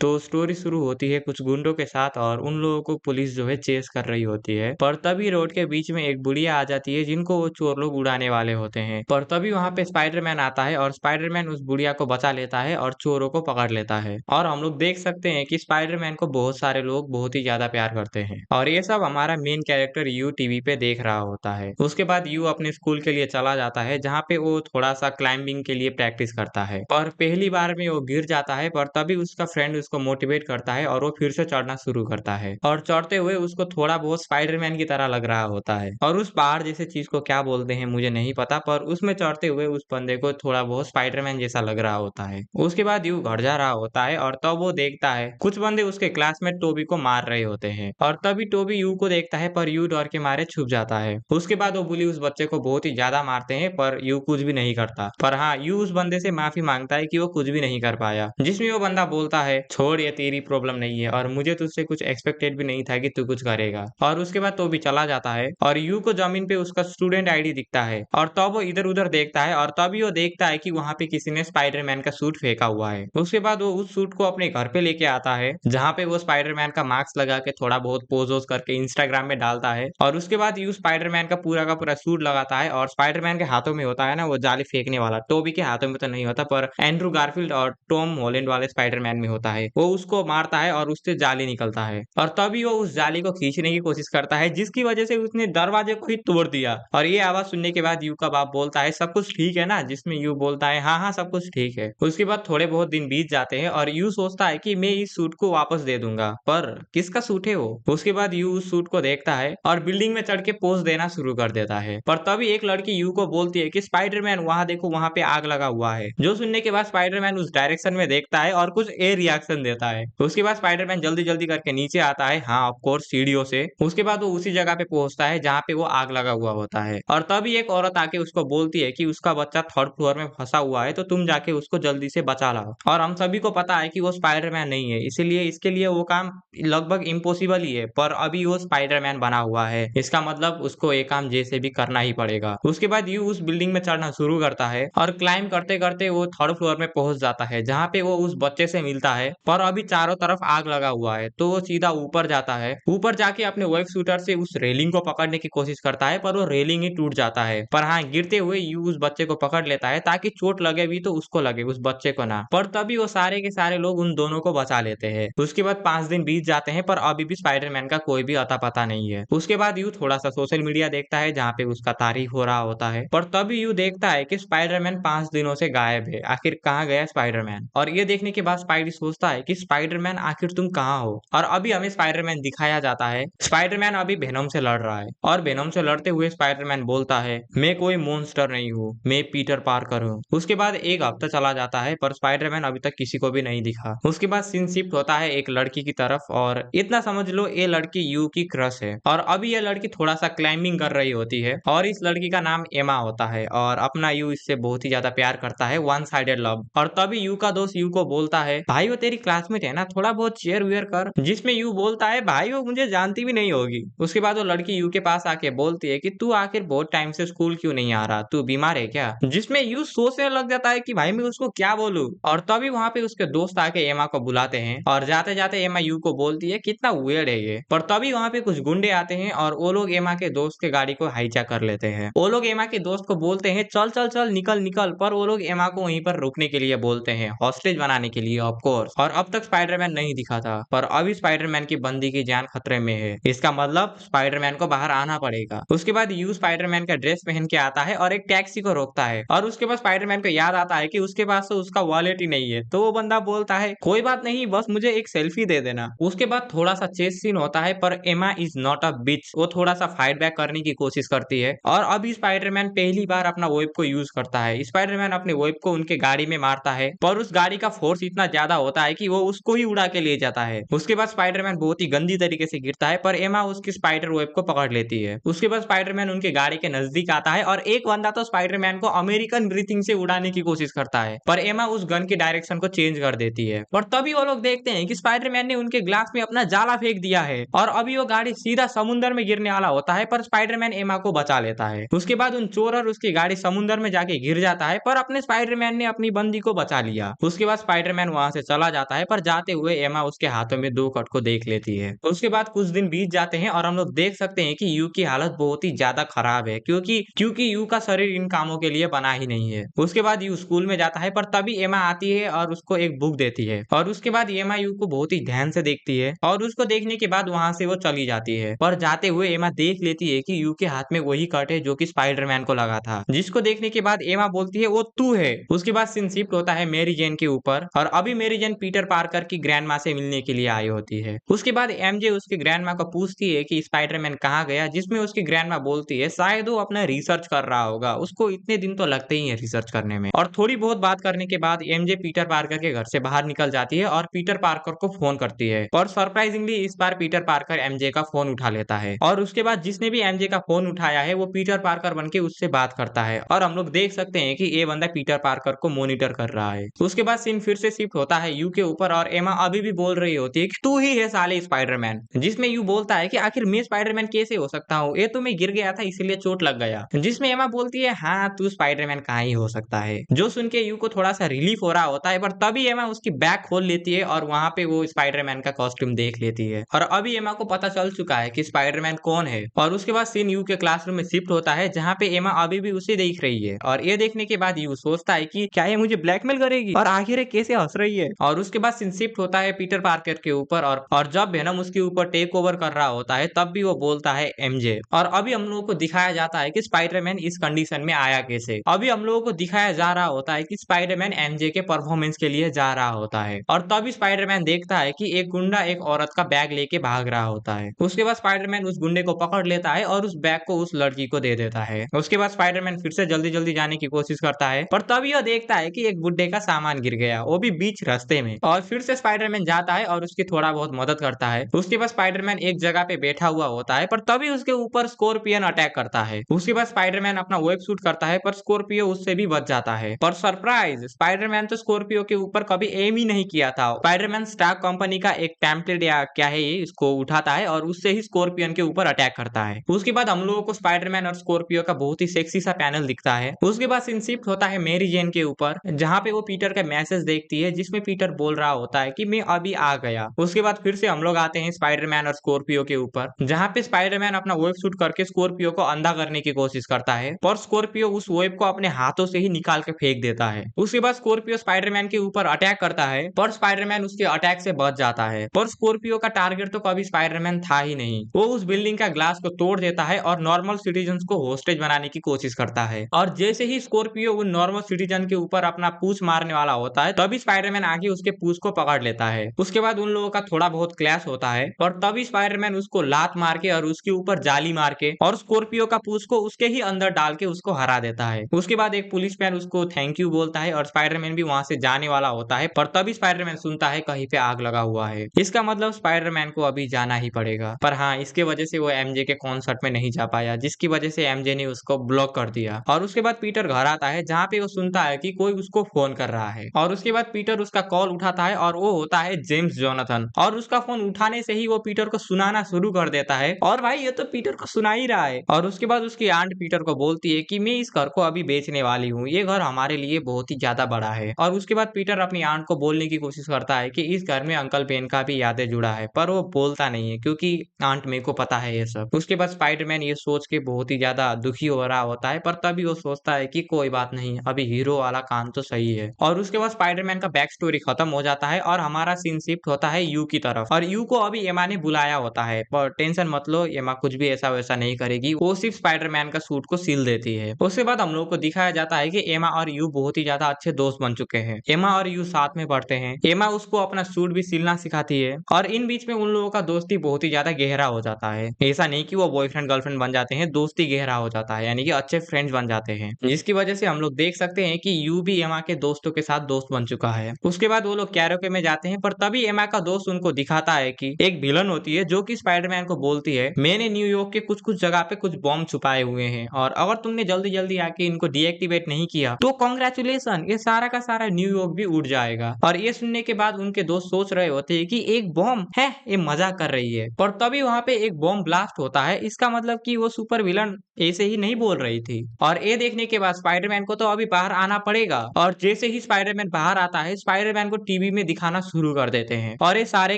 तो स्टोरी शुरू होती है कुछ गुंडों के साथ और उन लोगों को पुलिस जो है चेस कर रही होती है। पर तभी रोड के बीच में एक बुढ़िया आ जाती है जिनको वो चोर लोग उड़ाने वाले होते हैं। पर तभी वहाँ पे स्पाइडरमैन आता है और स्पाइडरमैन उस बुढ़िया को बचा लेता है और चोरों को पकड़ लेता है। और हम लोग देख सकते हैं कि स्पाइडरमैन को बहुत सारे लोग बहुत ही ज्यादा प्यार करते हैं और ये सब हमारा मेन कैरेक्टर यू टीवी पे देख रहा होता है। उसके बाद यू अपने स्कूल के लिए चला जाता है जहाँ पे वो थोड़ा सा क्लाइंबिंग के लिए प्रैक्टिस करता है। और पहली बार में वो गिर जाता है पर तभी उसका फ्रेंड उसको मोटिवेट करता है और वो फिर से चढ़ना शुरू करता है। और चढ़ते हुए उसको थोड़ा बहुत स्पाइडरमैन की तरह लग रहा होता है। और उस पहाड़ जैसे चीज को क्या बोलते हैं मुझे नहीं पता, पर उसमें चढ़ते हुए उस बंदे को थोड़ा बहुत स्पाइडरमैन जैसा लग रहा होता है। उसके बाद यू घर जा रहा होता है और तब वो देखता है कुछ बंदे उसके क्लासमेट टोबी को मार रहे होते हैं। और तभी टोबी यू को देखता है पर यू डर के मारे छुप जाता है। उसके बाद वो बुली उस बच्चे को बहुत ही ज्यादा मारते हैं पर यू कुछ भी नहीं करता। पर हाँ, यू उस बंदे से माफी मांगता है कि वो कुछ भी नहीं कर पाया, जिसमें वो बंदा बोलता है छोड़, ये तेरी प्रॉब्लम नहीं है और मुझे तुझसे कुछ एक्सपेक्टेड भी नहीं था कि तू कुछ करेगा। और उसके बाद तो भी चला जाता है और यू को जमीन पे उसका स्टूडेंट आईडी दिखता है और तब वो इधर उधर देखता है और तभी वो देखता है कि वहाँ पे किसी ने स्पाइडरमैन का सूट फेंका हुआ है। उसके बाद वो उस सूट को अपने घर पे लेके आता है जहाँ पे वो स्पाइडरमैन का मास्क लगा के थोड़ा बहुत पोज वोज करके इंस्टाग्राम में डालता है। और उसके बाद यू स्पाइडरमैन का पूरा सूट लगाता है और स्पाइडरमैन के हाथों में होता है ना वो जाली फेंकने वाला, टोबी के हाथों में तो नहीं होता पर एंड्रू गारफील्ड और टॉम हॉलैंड वाले स्पाइडरमैन में होता है। वो उसको मारता है और उससे जाली निकलता है और तभी वो उस जाली को खींचने की कोशिश करता है जिसकी वजह से उसने दरवाजे को ही तोड़ दिया। और ये आवाज सुनने के बाद यू का बाप बोलता है सब कुछ ठीक है ना, जिसमें यू बोलता है हाँ हाँ सब कुछ ठीक है। उसके बाद थोड़े बहुत दिन बीत जाते हैं और यू सोचता है कि मैं इस सूट को वापस दे दूंगा, पर किसका सूट है वो। उसके बाद यू उस सूट को देखता है और बिल्डिंग में चढ़ के पोज देना शुरू कर देता है। पर तभी एक लड़की यू को बोलती है कि स्पाइडरमैन वहां देखो, वहां पे आग लगा हुआ है। जो सुनने के बाद स्पाइडरमैन उस डायरेक्शन में देखता है और कुछ ए रिएक्शन देता है। उसके बाद स्पाइडरमैन जल्दी जल्दी करके नीचे आता है, हाँ ऑफ कोर्स सीढ़ियों से। उसके बाद वो उसी जगह पे पहुंचता है जहाँ पे वो आग लगा हुआ होता है। और तभी एक औरत आके उसको बोलती है कि उसका बच्चा थर्ड फ्लोर में फंसा हुआ है तो तुम जाके उसको जल्दी से बचा लाओ। और हम सभी को पता है कि वो स्पाइडरमैन नहीं है, इसीलिए इसके लिए वो काम लगभग इम्पॉसिबल ही है, पर अभी वो स्पाइडरमैन बना हुआ है, इसका मतलब उसको ये काम जैसे भी करना ही पड़ेगा। उसके बाद यू उस बिल्डिंग में चढ़ना शुरू करता है और क्लाइंब करते करते वो थर्ड फ्लोर में पहुंच जाता है जहाँ पे वो उस बच्चे से मिलता है। पर अभी चारों तरफ आग लगा हुआ है तो वो सीधा ऊपर जाता है। ऊपर जाके अपने वेब शूटर से उस रेलिंग को पकड़ने की कोशिश करता है पर वो रेलिंग ही टूट जाता है। पर हाँ, गिरते हुए यू उस बच्चे को पकड़ लेता है ताकि चोट लगे भी तो उसको लगे, उस बच्चे को ना। पर तभी वो सारे के सारे लोग उन दोनों को बचा लेते हैं। उसके बाद 5 दिन बीत जाते हैं पर अभी भी स्पाइडरमैन का कोई भी अता पता नहीं है। उसके बाद यू थोड़ा सा सोशल मीडिया देखता है जहाँ पे उसका तारीफ हो रहा होता है। पर तभी यू देखता है कि स्पाइडरमैन 5 दिनों से गायब है, आखिर कहाँ गया स्पाइडरमैन। और ये देखने के बाद स्पाइडी सोचता है कि स्पाइडरमैन आखिर तुम कहाँ हो। और अभी हमें स्पाइडरमैन दिखाया जाता है। स्पाइडरमैन अभी वेनम से लड़ रहा है और वेनम से लड़ते हुए स्पाइडरमैन बोलता है मैं कोई मॉन्स्टर नहीं हूँ, मैं पीटर पार्कर हूँ। उसके बाद एक हफ्ता चला जाता है पर स्पाइडरमैन अभी तक किसी को भी नहीं दिखा। उसके बाद सीन शिफ्ट होता है एक लड़की की तरफ और इतना समझ लो ये लड़की यू की क्रश है। और अभी ये लड़की थोड़ा सा क्लाइंबिंग कर रही होती है और इस लड़की का नाम एमा होता है और अपना यू इससे बहुत ही ज्यादा प्यार करता है, वन साइडेड लव। और तभी यू का दोस्त यू को बोलता है भाई वो तेरी क्लासमेट है ना, थोड़ा बहुत चेयर वेयर कर। जिसमें यू बोलता है भाई वो मुझे जानती भी नहीं होगी। उसके बाद वो लड़की यू के पास आके बोलती है कि तू आखिर बहुत टाइम से स्कूल क्यों नहीं आ रहा, तू बीमार है क्या। जिसमें यू सोचने लग जाता है कि भाई मैं उसको क्या बोलूं। और तभी वहां पे उसके दोस्त आके एमा को बुलाते हैं और जाते जाते एमा यू को बोलती है कितना वियर्ड है ये। पर तभी वहां पे कुछ गुंडे आते हैं और वो लोग एमा के दोस्त के गाड़ी को हाईजैक कर लेते हैं। वो लोग एमा के दोस्त को बोलते हैं चल चल चल निकल निकल, पर वो लोग एमा को वहीं पर रुकने के लिए बोलते हैं, हॉस्टेज बनाने के लिए ऑफ कोर्स। और अब तक स्पाइडरमैन नहीं दिखा था पर अभी स्पाइडरमैन की बंदी की जान खतरे में है, इसका मतलब स्पाइडरमैन को बाहर आना पड़ेगा। उसके बाद यू स्पाइडरमैन का ड्रेस पहन के आता है और एक टैक्सी को रोकता है और उसके बाद स्पाइडरमैन को याद आता है कि उसके पास तो उसका वॉलेट ही नहीं है। तो वो बंदा बोलता है कोई बात नहीं, बस मुझे एक सेल्फी दे देना। उसके बाद थोड़ा सा चेस सीन होता है पर एमा इज नॉट अ बिच, वो थोड़ा सा फाइट बैक करने की कोशिश करती है। और अभी स्पाइडरमैन पहली बार अपना वेब को यूज करता है। स्पाइडरमैन अपने वेब को उनके गाड़ी में मारता है पर उस गाड़ी का फोर्स इतना ज्यादा होता है कि वो उसको ही उड़ा के ले जाता है। उसके बाद स्पाइडरमैन बहुत ही गंदी तरीके से गिरता है पर एमा उसकी स्पाइडर वेब को पकड़ लेती है। उसके बाद स्पाइडरमैन उनके गाड़ी के नजदीक आता है और एक बंदा तो स्पाइडरमैन को अमेरिकन ब्रीथिंग से उड़ाने की कोशिश करता है पर एमा उस गन की डायरेक्शन को चेंज कर देती है। और तभी वो लोग देखते हैं कि स्पाइडरमैन ने उनके ग्लास में अपना जाला फेंक दिया है और अभी वो गाड़ी सीधा समुद्र में गिरने वाला होता है पर स्पाइडरमैन एमा को बचा लेता है। उसके बाद उन चोर और उसकी गाड़ी समुद्र में जाके गिर जाता है पर अपने स्पाइडरमैन ने अपनी बंदी को बचा लिया। उसके बाद स्पाइडरमैन वहां से चला जाता जाता है, पर जाते हुए एमा उसके हाथों में 2 कट को देख लेती है। उसके बाद कुछ दिन बीत जाते हैं और हम लोग देख सकते हैं कि यू की हालत बहुत ही ज्यादा खराब है, क्योंकि यू का शरीर इन कामों के लिए बना ही नहीं है। उसके बाद यू स्कूल में जाता है, पर तभी एमा आती है और उसको एक बुक देती है, और उसके बाद एमा यू को बहुत ही ध्यान से देखती है, और उसको देखने के बाद वहां से वो चली जाती है। पर जाते हुए एमा देख लेती है कि यू के हाथ में वही कट है जो कि स्पाइडरमैन को लगा था, जिसको देखने के बाद एमा बोलती है वो तू है। उसके बाद सीन शिफ्ट होता है मैरी जेन के ऊपर, और अभी मैरी जेन पीटर पार्कर की ग्रैंडमा से मिलने के लिए आई होती है। उसके बाद एमजे उसकी ग्रैंडमा को पूछती है कि स्पाइडरमैन कहाँ गया, जिसमें उसकी ग्रैंडमा बोलती है शायद वो अपना रिसर्च कर रहा होगा, उसको इतने दिन तो लगते ही है रिसर्च करने में। और थोड़ी बहुत बात करने के बाद एमजे पीटर पार्कर के घर से बाहर निकल जाती है और पीटर पार्कर को फोन करती है, और सरप्राइजिंगली इस बार पीटर पार्कर एमजे का फोन उठा लेता है, और उसके बाद जिसने भी एमजे का फोन उठाया है वो पीटर पार्कर बनके उससे बात करता है, और हम लोग देख सकते हैं कि ये बंदा पीटर पार्कर को मॉनिटर कर रहा है। उसके बाद सीन फिर से शिफ्ट होता है यू के ऊपर, और एमा अभी भी बोल रही होती है कि तू ही है साले स्पाइडरमैन, जिसमें यू बोलता है कि आखिर मैं स्पाइडरमैन कैसे हो सकता हूँ, ये तो मैं गिर गया था इसीलिए चोट लग गया, जिसमें एमा बोलती है हाँ तू स्पाइडरमैन कहाँ ही हो सकता है। जो सुन के यू को थोड़ा सा रिलीफ हो रहा होता है, पर तभी एमा उसकी बैग खोल लेती है और वहां पे वो स्पाइडरमैन का कॉस्ट्यूम देख लेती है, और अभी एमा को पता चल चुका है कि स्पाइडरमैन कौन है। और उसके बाद सीन यू के क्लासरूम में शिफ्ट होता है, जहाँ पे एमा अभी भी उसे देख रही है, और ये देखने के बाद यू सोचता है कि क्या ये मुझे ब्लैकमेल करेगी, और आखिर ये कैसे हंस रही है। और उसके बाद सीन शिफ्ट होता है पीटर पार्कर के ऊपर, और जब वेनम उसके ऊपर टेक ओवर कर रहा होता है तब भी वो बोलता है एमजे। और अभी हम लोगों को दिखाया जाता है कि स्पाइडरमैन इस कंडीशन में आया कैसे। अभी हम लोगों को दिखाया जा रहा होता है कि स्पाइडरमैन एमजे के परफॉर्मेंस के लिए जा रहा होता है, और तभी स्पाइडरमैन देखता है कि एक गुंडा एक औरत का बैग लेके भाग रहा होता है। उसके बाद स्पाइडरमैन उस गुंडे को पकड़ लेता है और उस बैग को उस लड़की को दे देता है। उसके बाद स्पाइडरमैन फिर से जल्दी जल्दी जाने की कोशिश करता है, पर तभी वह देखता है कि एक बुड्ढे का सामान गिर गया, वो भी बीच रास्ते में, और फिर से स्पाइडरमैन जाता है और उसकी थोड़ा बहुत मदद करता है। उसके बाद स्पाइडरमैन एक जगह पे बैठा हुआ होता है, पर तभी उसके ऊपर स्कॉर्पियन अटैक करता है। उसके बाद स्पाइडरमैन अपना वेब सूट करता है, पर स्कॉर्पियो उससे भी बच जाता है। पर सरप्राइज, स्पाइडरमैन तो स्कॉर्पियो के ऊपर कभी एम ही नहीं किया था। स्पाइडरमैन स्टार कंपनी का एक पैम्पलेट या क्या है ये, इसको उठाता है और उससे ही स्कॉर्पियन के ऊपर अटैक करता है। उसके बाद हम लोगों को स्पाइडरमैन और स्कॉर्पियो का बहुत ही सेक्सी सा पैनल दिखता है। उसके बाद सीन शिफ्ट होता है मैरी जेन के ऊपर, जहाँ पे वो पीटर का मैसेज देखती है, जिसमें पीटर बोल रहा होता है कि मैं अभी आ गया। उसके बाद फिर से हम लोग आते हैं स्पाइडरमैन और स्कॉर्पियो के ऊपर, जहाँ पे स्पाइडरमैन अपना वेब शूट करके स्कॉर्पियो को अंधा करने की कोशिश करता है, पर स्कॉर्पियो उस वेब को अपने हाथों से ही निकाल के फेंक देता है। उसके बाद स्कॉर्पियो स्पाइडरमैन के ऊपर अटैक करता है, पर स्पाइडरमैन उसके अटैक से बच जाता है। पर स्कॉर्पियो का टारगेट तो कभी स्पाइडरमैन था ही नहीं। वो उस बिल्डिंग का ग्लास को तोड़ देता है और नॉर्मल सिटीजन्स को होस्टेज बनाने की कोशिश करता है, और जैसे ही स्कॉर्पियो उन नॉर्मल सिटीजन के ऊपर अपना पूछ मारने वाला होता है, तभी स्पाइडरमैन आगे उसके पूछ को पकड़ लेता है। उसके बाद उन लोगों का थोड़ा बहुत क्लैश होता है, और तभी स्पाइडरमैन उसको लात मार के और उसके ऊपर जाली मार के और स्कॉर्पियो का पूछ को उसके ही अंदर डाल के उसको हरा देता है। उसके बाद एक पुलिस मैन उसको थैंक यू बोलता है, और स्पाइडरमैन भी वहां से जाने वाला होता है, पर तभी स्पाइडरमैन सुनता है कहीं पे आग लगा हुआ है। इसका मतलब स्पाइडरमैन को अभी जाना ही पड़ेगा। पर हाँ, इसके वजह से वो एमजे के कॉन्सर्ट में नहीं जा पाया, जिसकी वजह से एमजे ने उसको ब्लॉक कर दिया। और उसके बाद पीटर घर आता है, जहाँ पे वो सुनता है कि कोई उसको फोन कर रहा है, और उसके बाद पीटर उसका कॉल उठाता है, और वो होता है जेम्स जोनाथन। और उसका फोन उठाने से ही वो पीटर को सुनाना शुरू कर देता है, और भाई ये तो पीटर को सुना ही रहा है। और उसके बाद उसकी आंट पीटर को बोलती है कि मैं इस घर को अभी बेचने वाली हूँ, ये घर हमारे लिए बहुत ही ज्यादा बड़ा है। और उसके बाद पीटर अपनी आंट को बोलने की कोशिश करता है कि इस घर में अंकल बेन का भी यादें जुड़ा है, पर वो बोलता नहीं है क्योंकि आंट मेरे को पता है ये सब। उसके बाद स्पाइडरमैन ये सोच के बहुत ही ज्यादा दुखी हो रहा होता है, पर तभी वो सोचता है कि कोई बात नहीं, अभी हीरो वाला काम तो सही है। और उसके बाद स्पाइडरमैन का बैक स्टोरी खत्म हो जाता है, और हमारा सीन शिफ्ट होता है यू की तरफ। और यू को अभी एमा ने बुलाया होता है, पर टेंशन मत लो, एमा कुछ भी ऐसा वैसा नहीं करेगी, वो सिर्फ स्पाइडरमैन का सूट को सील देती है। उसके बाद हम लोग को दिखाया जाता है कि एमा और यू बहुत ही ज्यादा अच्छे दोस्त बन चुके हैं। एमा और यू साथ में पढ़ते हैं, एमा उसको अपना सूट भी सिलना सिखाती है, और इन बीच में उन लोगों का दोस्ती बहुत ही ज्यादा गहरा हो जाता है। ऐसा नहीं कि वो बॉयफ्रेंड गर्लफ्रेंड बन जाते हैं, दोस्ती गहरा हो जाता है, यानी कि अच्छे फ्रेंड्स बन जाते हैं, जिसकी वजह से हम लोग देख सकते हैं कि यू भी एमा के दोस्तों के साथ दोस्त बन चुका है। उसके बाद वो लोग कैरोके में जाते हैं, पर तभी एमा का दोस्त उनको दिखाता है कि एक विलन होती है जो कि स्पाइडरमैन को बोलती है मैंने न्यूयॉर्क के कुछ कुछ जगह पे कुछ बॉम्ब छुपाए हुए हैं, और अगर तुमने जल्दी जल्दी आके इनको डीएक्टिवेट नहीं किया तो कांग्रेचुलेशन, ये सारा का सारा न्यूयॉर्क भी उड़ जाएगा। और ये सुनने के बाद उनके दोस्त सोच रहे होते हैं कि एक बॉम्ब है, ये मजाक कर रही है, पर तभी वहां पे एक बॉम्ब ब्लास्ट होता है। इसका मतलब कि वो सुपर विलन ऐसे ही नहीं बोल रही थी। और ये देखने के बाद स्पाइडरमैन को तो अभी बाहर आना पड़ेगा, और जैसे ही स्पाइडरमैन बाहर आता है, स्पाइडरमैन को टीवी टीवी में दिखाना शुरू कर देते हैं और ये सारे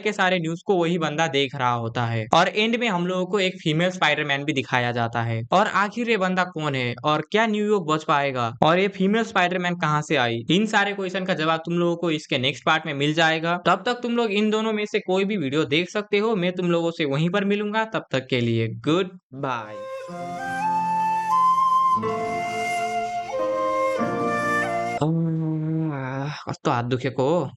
के सारे न्यूज को वही बंदा देख रहा होता है और एंड में हम लोगों को एक फीमेल स्पाइडरमैन भी दिखाया जाता है। और आखिर ये बंदा कौन है और क्या न्यूयॉर्क बच पाएगा और ये फीमेल स्पाइडरमैन कहाँ से आई, इन सारे क्वेश्चन का जवाब तुम लोगों को इसके नेक्स्ट पार्ट में मिल जाएगा। तब तक तुम लोग इन दोनों में से कोई भी वीडियो देख सकते हो। मैं तुम लोगों से वहीं पर मिलूंगा, तब तक के लिए गुड बाय। आज तो हाथ दुखे को